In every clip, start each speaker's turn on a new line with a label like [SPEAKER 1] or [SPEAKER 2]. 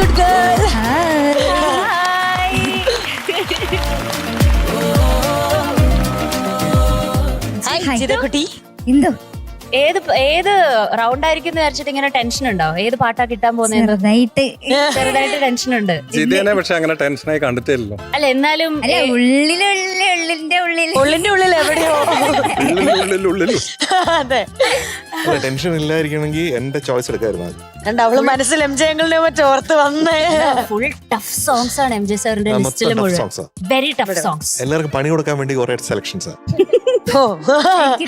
[SPEAKER 1] Good girl. Hi ജിതക്കുട്ടി.
[SPEAKER 2] എന്തോ
[SPEAKER 1] ഏത് round ആയിരിക്കും വിചാരിച്ചിട്ട് ഇങ്ങനെ ടെൻഷൻ ഉണ്ടോ? ഏത് പാട്ടാ കിട്ടാൻ പോകുന്നത്? ചെറുതായിട്ട് ടെൻഷൻ ഉണ്ട്.
[SPEAKER 3] ജിതേനെ പക്ഷെ അങ്ങനെ ടെൻഷനായി കണ്ടിട്ടില്ലല്ലോ.
[SPEAKER 1] അല്ല എന്നാലും
[SPEAKER 2] ഉള്ളിന്റെ
[SPEAKER 1] ഉള്ളിൽ എവിടെയോ അതെ
[SPEAKER 4] ടെൻഷൻ ഇല്ലായിരിക്കണമെങ്കിൽ എന്റെ ചോയ്സ് എടുക്കായിരുന്നു.
[SPEAKER 1] അവള് മനസ്സിൽ എം ജെ അങ്കിളിനെ ഓർത്ത് വന്നേ. ഫുൾ ടഫ് സോങ്സ് ആണ് എം ജെ സാറിന്റെ ലിസ്റ്റിൽ മുഴുവൻ. Very tough songs.
[SPEAKER 4] എല്ലാവർക്കും പണി കൊടുക്കാൻ വേണ്ടി കുറെ സെലക്ഷൻസ്.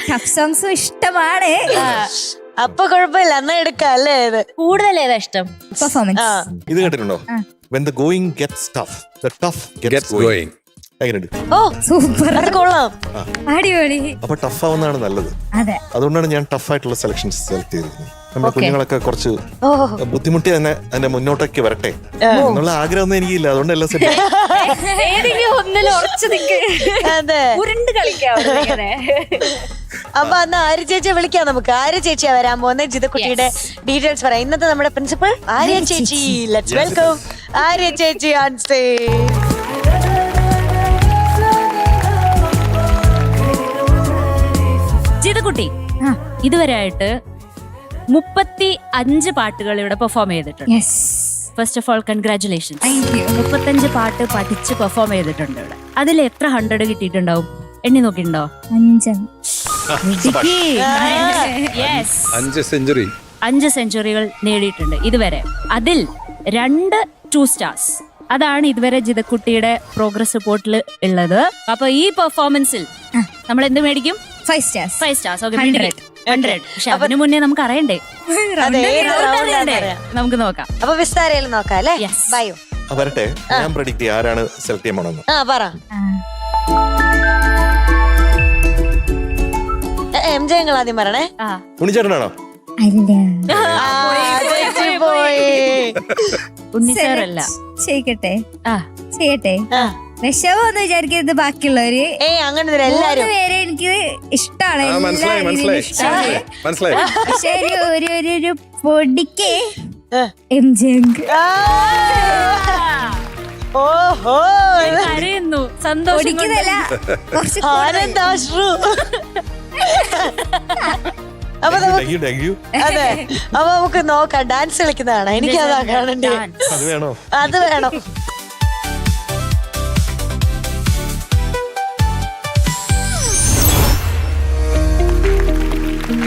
[SPEAKER 2] ടഫ് സോങ്സും ഇഷ്ടമാണ്.
[SPEAKER 1] അപ്പൊ കുഴപ്പമില്ല, എന്നാ എടുക്കാം അല്ലേ? കൂടുതൽ ഏതാ ഇഷ്ടം?
[SPEAKER 2] പെർഫോമൻസ്.
[SPEAKER 4] ഇത് കേട്ടിട്ടുണ്ടോ? When the going gets tough, the tough gets going. എങ്ങനെയുണ്ട്?
[SPEAKER 1] ഓ
[SPEAKER 2] സൂപ്പർ,
[SPEAKER 1] അത് കൊള്ളാം.
[SPEAKER 2] അടിപൊളി.
[SPEAKER 4] അപ്പൊ ടഫ് ആവുന്നതാണ് നല്ലത്.
[SPEAKER 2] അതെ,
[SPEAKER 4] അതുകൊണ്ടാണ് ഞാൻ ടഫ് ആയിട്ടുള്ള സെലക്ഷൻസ് സെലക്ട് ചെയ്തിരുന്നത്. നമ്മുടെ കുഞ്ഞുങ്ങളൊക്കെ കുറച്ച് ബുദ്ധിമുട്ടി തന്നെ അതിന്റെ മുന്നോട്ടേക്ക് വരട്ടെ എന്നുള്ള ആഗ്രഹം ഒന്നും എനിക്കില്ല. അതുകൊണ്ട് എല്ലാം സെറ്റ്.
[SPEAKER 1] ഉരുണ്ട് കളിക്കാം. അപ്പൊ അന്ന് ആര്യ ചേച്ചിയെ വിളിക്കാം നമുക്ക്. ആര്യ ചേച്ചിയാ വരാൻ പോകുന്നത്. ജിതക്കുട്ടിയുടെ ഡീറ്റെയിൽസ് പറയാം. ഇന്നത്തെ നമ്മുടെ പ്രിൻസിപ്പൽ ആര്യ ചേച്ചി. ലെറ്റ്സ് വെൽക്കം ആര്യ ചേച്ചി ഓൺ സ്റ്റേജ്.
[SPEAKER 5] ജിതക്കുട്ടി ഇതുവരെ ആയിട്ട് 35 പാട്ടുകൾ ഇവിടെ പെർഫോം ചെയ്തിട്ടുണ്ട്. First of all congratulations. 35 പാട്ട് പഠിച്ച് പെർഫോം ചെയ്തിട്ടുണ്ട് ഇവിടെ. അതിൽ എത്ര 100 കിട്ടിയിട്ടുണ്ടാവും? എണ്ണി നോക്കിയിട്ടുണ്ടോ? 5 സെഞ്ചുറികൾ നേടിയിട്ടുണ്ട് ഇതുവരെ. അതിൽ 2 2 സ്റ്റാർസ്. അതാണ് ഇതുവരെ ജിതക്കുട്ടിയുടെ പ്രോഗ്രസ് റിപ്പോർട്ടിൽ ഉള്ളത്. അപ്പൊ ഈ പെർഫോമൻസിൽ നമ്മൾ എന്ത് മേടിക്കും? 5 സ്റ്റാർസ്. ഓക്കെ, 100. പക്ഷെ അതിനു മുന്നേ നമുക്ക് അറിയണ്ടേ? നമുക്ക് നോക്കാം.
[SPEAKER 1] അപ്പൊ വിസ്താരയിൽ നോക്കാം അല്ലേ? ബയോ
[SPEAKER 4] വരട്ടെ. ഞാൻ പ്രെഡിക്റ്റ് ചെയ്യാം ആരാണ് സെലക്ട് ചെയ്യാൻ പോണെന്ന്.
[SPEAKER 1] പറ. എം ജെ അങ്കിൾ ആദ്യം പറയണേ.
[SPEAKER 4] ഉണ്ണിച്ചേട്ടനാണോ?
[SPEAKER 5] ഉണ്ണിസാറല്ല.
[SPEAKER 2] ചെയ്യട്ടെ. വിഷമൊന്നും വിചാരിക്കരുത്. ബാക്കിയുള്ളവര്
[SPEAKER 1] അങ്ങനെ എല്ലാരും
[SPEAKER 2] പേരെ എനിക്ക് ഇഷ്ടമാണ്. പക്ഷെ ഒരു പൊടിക്ക് എം ജെ
[SPEAKER 1] ഓഹോ
[SPEAKER 5] അറിയുന്നു. സന്തോഷം.
[SPEAKER 1] അപ്പൊ നമുക്ക് നോക്കാം. ഡാൻസ് കളിക്കുന്നതാണ്. എനിക്ക് അതാ കാണണ്ടേ. അത് വേണം.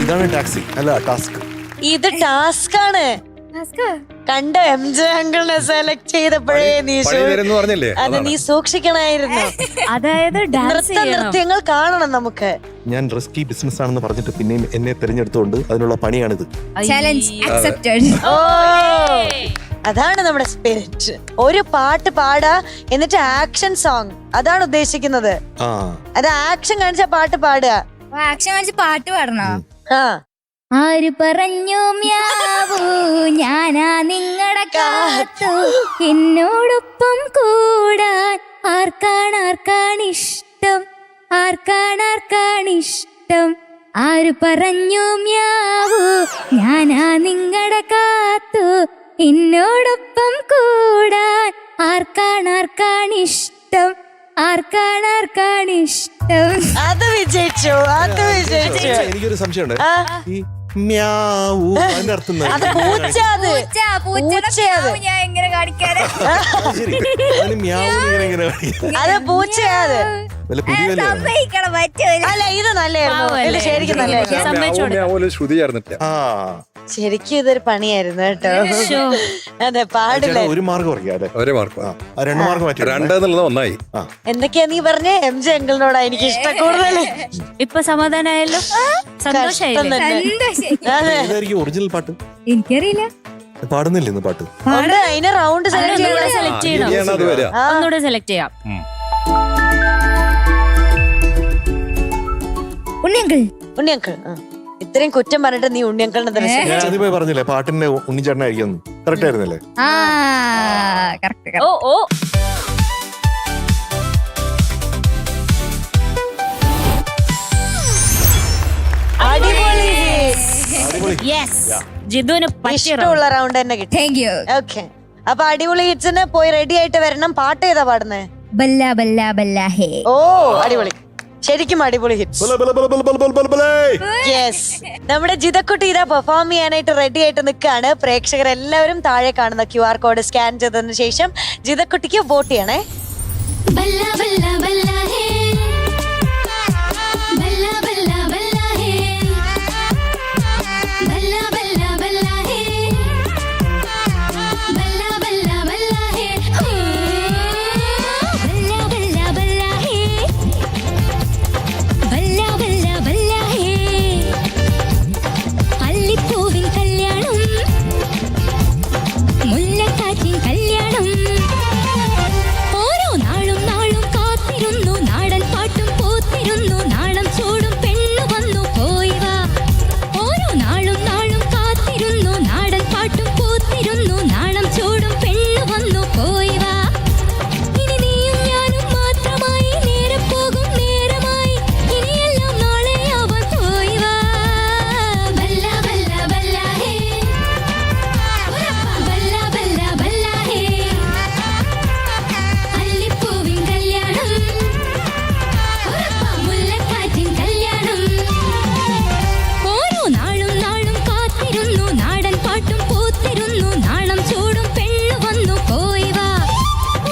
[SPEAKER 4] ഇതാണ് ടാക്സി അല്ല ടാസ്ക്.
[SPEAKER 1] ഇത് ടാസ്ക് ആണ്. കണ്ട എം ജെ അങ്കിളിനെ സെലക്ട് ചെയ്തപ്പോഴേ നീ സൂക്ഷിക്കണമായിരുന്നു.
[SPEAKER 5] അതായത്
[SPEAKER 1] നൃത്യങ്ങൾ കാണണം നമുക്ക്.
[SPEAKER 4] ഞാൻ റിസ്കി ബിസിനസ് ആണെന്ന് പറഞ്ഞിട്ട് പിന്നെയും എന്നെ തിരഞ്ഞെടുത്തുകൊണ്ട് അതിനുള്ള പണിയാണിത്.
[SPEAKER 2] Challenge accepted.
[SPEAKER 1] അതാണ് നമ്മുടെ സ്പിരിറ്റ്. ഒരു പാട്ട് പാടാ, എന്നിട്ട് ആക്ഷൻ സോങ്. അതാണ് ഉദ്ദേശിക്കുന്നത്. അത് ആക്ഷൻ കാണിച്ച പാട്ട് പാടുക.
[SPEAKER 2] ആക്ഷൻ കാണിച്ച് പാട്ട് പാടണോ? ആര് പറഞ്ഞു മ്യാവൂ ഞാനാ നിങ്ങളുടെ കാത്തു, എന്നോടൊപ്പം കൂടാൻ ആർക്കാണിഷ്ടം, ആർക്കാണിഷ്ടം. ആര് പറഞ്ഞു മ്യാവൂ ഞാനാ നിങ്ങളുടെ കാത്തു, എന്നോടൊപ്പം കൂടാൻ ആർക്കാണിഷ്ടം, ആർക്കാണിഷ്ടം.
[SPEAKER 1] അത് വിജയിച്ചു.
[SPEAKER 4] എനിക്കൊരു സംശയമുണ്ട്. ഈ മ്യാവൂ അതിന്റെ അർത്ഥം
[SPEAKER 1] അത് പൂച്ച.
[SPEAKER 2] ഞാൻ എങ്ങനെ കാണിക്കാതെ
[SPEAKER 1] അത് പൂച്ചയാത്.
[SPEAKER 2] അല്ല
[SPEAKER 1] ഇത് നല്ലായിരുന്നു. ഇത് ശരിക്കും നല്ലായിരുന്നു. ശരിക്കും ഇതൊരു പണിയായിരുന്നു കേട്ടോ. അതെ, പാടില്ല.
[SPEAKER 4] ഒരു മാർക്ക് ഒന്നായി.
[SPEAKER 1] എന്തൊക്കെയാ നീ പറഞ്ഞേ? എം ജെ അങ്കിളിനോടാ എനിക്ക് ഇഷ്ടം കൂടുതൽ.
[SPEAKER 5] ഇപ്പൊ സമാധാനായല്ലോ, സന്തോഷായില്ലേ?
[SPEAKER 4] ഒറിജിനൽ പാട്ട്
[SPEAKER 2] എനിക്കറിയില്ല.
[SPEAKER 4] പാടുന്നില്ല ഇന്ന് പാട്ട്.
[SPEAKER 1] അതിന് റൗണ്ട് സെലക്ട്
[SPEAKER 5] ചെയ്യണം. ഒന്നുകൂടെ സെലക്ട് ചെയ്യാം.
[SPEAKER 1] ഉണ്ണിയങ്കിൾ ഇത്രയും കുറ്റം പറഞ്ഞിട്ട് നീ ഉണ്ണിയങ്കിളിനെ
[SPEAKER 4] പറഞ്ഞില്ലേ പാട്ടിന്റെ ഉണ്ണിച്ചേട്ടനായിരിക്കും. കറക്റ്റ് ആയിരുന്നല്ലേ?
[SPEAKER 5] ഓ
[SPEAKER 1] ജിതുവിന് പറ്റിയുള്ള റൗണ്ട് തന്നെ കിട്ടി.
[SPEAKER 2] Thank you.
[SPEAKER 1] ഓക്കെ, അപ്പൊ അടിപൊളി ഹിറ്റ്സിന് പോയി റെഡി ആയിട്ട് വരണം. പാട്ട് ഏതാ പാടുന്നേ?
[SPEAKER 2] ബല്ല ബല്ല ബല്ല ഹേ.
[SPEAKER 1] ഓ അടിപൊളി, ശരിക്കും അടിപൊളി ഹിറ്റ്സ്. യെസ്, നമ്മുടെ ജിതക്കുട്ടി ഇതാ പെർഫോം ചെയ്യാനായിട്ട് റെഡി ആയിട്ട് നിൽക്കുകയാണ്. പ്രേക്ഷകരെല്ലാവരും താഴെ കാണുന്ന QR കോഡ് സ്കാൻ ചെയ്തതിനു ശേഷം ജിതക്കുട്ടിക്ക് വോട്ട് ചെയ്യണേ.
[SPEAKER 2] ബല്ല ബല്ല ബല്ല ഹേ. ബല്ല ബല്ല ബല്ല ഹേ. ബല്ല ബല്ല ബല്ല ഹേ. ബല്ല ബല്ല ബല്ല ഹേ. ബല്ല ബല്ല ബല്ല ഹേ. ബല്ല ബല്ല ബല്ല ഹേ. അല്ലിപ്പൂവിൻ കല്യാണം, മുല്ലക്കാറ്റിൻ കല്യാണം. ഓരോ നാളും നാളും കാത്തിരുന്നു, നാടൻ പാട്ടും പൂത്തിരുന്നു, നാണം ചൂടും പെണ്ണു വന്നു പോയി വാ. ഓരോ നാളും നാളും കാത്തിരുന്നു, നാടൻ പാട്ടും പൂത്തിരുന്നു, നാണം ചൂടും പെണ്ണു വന്നു പോയി വാ. ഇനി നീയും ഞാനും മാത്രമായി, നേരെ പോകും നേരമായി, ഇനിയെല്ലാം നാളെയാവാൻ പോയി വാ. ബല്ല ബല്ല ബല്ല ഹേ. ബല്ല ബല്ല ബല്ല ഹേ. അല്ലിപ്പൂവിൻ കല്യാണം, മുല്ലക്കാറ്റിൻ കല്യാണം. ഓരോ നാളും നാളും കാത്തിരുന്നു, നാടൻ പാട്ടും പൂത്തിരുന്നു, നാണം ചൂടും പെണ്ണു വന്നു പോയി വാ.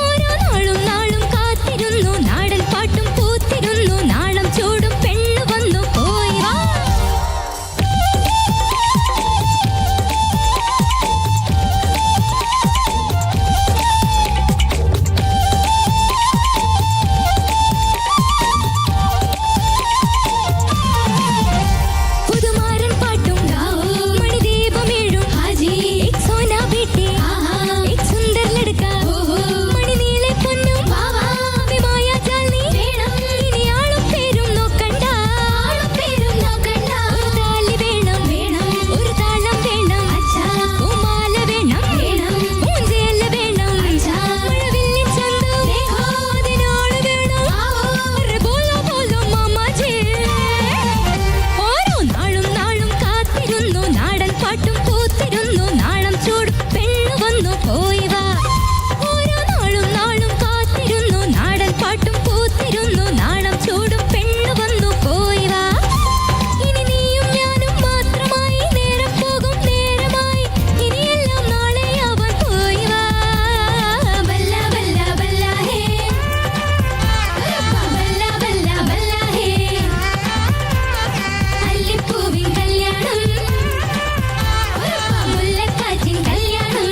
[SPEAKER 2] ഓരോ നാളും നാളും കാത്തിരുന്നു, നാടൻ പാട്ടും പൂത്തിരുന്നു, നാണം ചൂടും പെണ്ണു വന്നു പോയി വാ. പുതുമാരൻ പാട്ടും മണിദീപമേഴും ഹാജി एक सोना बेटे एक सुंदर लड़का മണിനീളെ പൊന്നും വിമായ ചാലി വേണം ഇനി ആളും പേരും നോക്കണ്ട ഒരു താലി വേണം ഒരു താളം വേണം പൂമാല വേണം പൂഞ്ചേല വേണം മഴവില്ലിൻ ചന്തം അതിനാള് വേണം ബോലോ ബോലോ മാമാജി. ഓരോ നാളും നാളും കാത്തിരുന്നു, നാടൻ പാട്ടും പൂത്തിരുന്നു, നാണം ചൂടും പെണ്ണു വന്നു പോയി വാ. ഓരോ നാളും നാളും കാത്തിരുന്നു, നാടൻ പാട്ടും പൂത്തിരുന്നു, നാണം ചൂടും പെണ്ണു വന്നു പോയി വാ. ഇനി നീയും ഞാനും മാത്രമായി, നേരം പോകും നേരമായി, ഇനിയെല്ലാം നാളെയാവാൻ പോയി വാ. ബല്ല ബല്ല ബല്ല ഹേ. ബല്ല ബല്ല ബല്ല ഹേ. അല്ലിപ്പൂവിൻ കല്യാണം, മുല്ലക്കാറ്റിൻ കല്യാണം.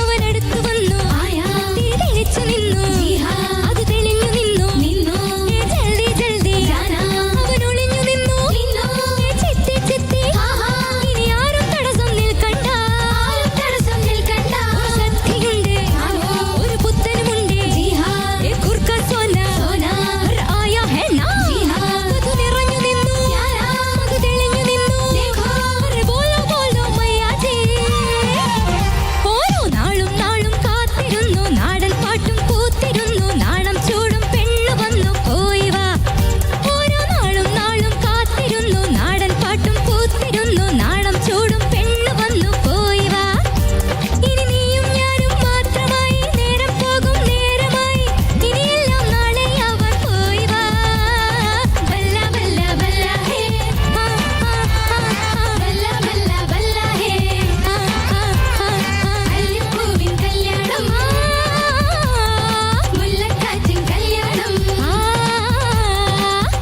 [SPEAKER 2] അവനടുത്തു വന്നു, തിരി തെളിച്ചു നിന്നു, അത് തെളിഞ്ഞു നിന്നു, ജൽദി ജൽദി അവനൊളിഞ്ഞു നിന്നു, ചിത്തി ചിത്തി ഇനി ആരും തടസ്സം നിൽക്കണ്ട. ഒരു സദ്യയുണ്ട്, ഒരു പുത്തനുമുണ്ട്, കുർക്ക സോന ഒരു ആയ ഹെണ്ണ. അത് നിറഞ്ഞു നിന്നു, അത് തെളിഞ്ഞു നിന്നു, ബോലോ ബോലോ മയ്യാജി. ഓരോ നാളും നാളും കാത്തിരുന്നു, നാടൻ പാട്ടും പൂത്തിരുന്നു, നാണം ചൂടും പെണ്ണു വന്നു പോയി വാ. ഓരോ നാളും നാളും കാത്തിരുന്നു, നാടൻ പാട്ടും പൂത്തിരുന്നു, നാണം ചൂടും പെണ്ണു വന്നു പോയി വാ. ഇനി നീയും ഞാനും മാത്രമായി, നേരം പോകും നേരമായി, ഇനിയെല്ലാം നാളെയാവാൻ പോയി വാ. ബല്ല ബല്ല ബല്ല ഹേ. ബല്ല ബല്ല ബല്ല ഹേ. അല്ലിപ്പൂവിൻ കല്യാണം, മുല്ലക്കാറ്റിൻ കല്യാണം.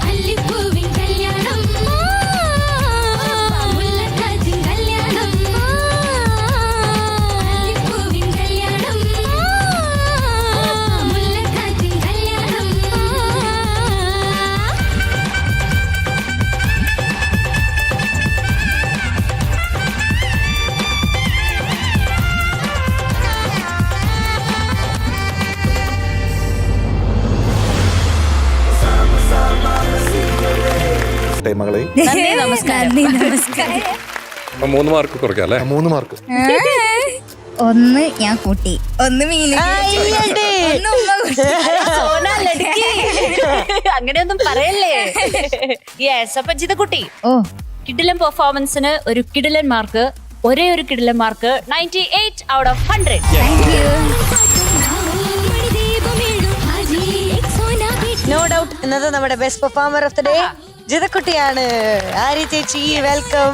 [SPEAKER 2] അല്ലിപ്പൂവിൻ കല്യാണം, മുല്ലക്കാറ്റിൻ കല്യാണം. അല്ലിപ്പൂവിൻ കല്യാണം, മുല്ലക്കാറ്റിൻ കല്യാണം.
[SPEAKER 4] മകളെ
[SPEAKER 5] നന്ദി, നമസ്കാരം.
[SPEAKER 2] നന്ദി, നമസ്കാരം.
[SPEAKER 3] അപ്പൊ 3 മാർക്ക് കുറയ്ക്കാം അല്ലേ?
[SPEAKER 4] 3 മാർക്ക്.
[SPEAKER 6] ഒന്ന് ഞാൻ കൂട്ടി, ഒന്ന് മീനു ചേച്ചി,
[SPEAKER 1] അയ്യടി.
[SPEAKER 6] ഒന്ന് ഉമ്മ കൂട്ടി.
[SPEAKER 5] സോന ലടുക്കി. അങ്ങനെയൊന്നും പറയല്ലേ. യെസ്, അപ്പൊ ജിതക്കുട്ടി
[SPEAKER 6] ഓ
[SPEAKER 5] കിടിലൻ പെർഫോമൻസിന് ഒരു കിടിലൻ മാർക്ക്, ഒരേ ഒരു കിടിലൻ mark 98 out of 100.
[SPEAKER 6] Thank you.
[SPEAKER 1] No doubt ഇന്നത്തെ നമ്മുടെ best performer of the day ജിതക്കുട്ടിയാണ്. ആര്യ ചേച്ചി വെൽക്കം.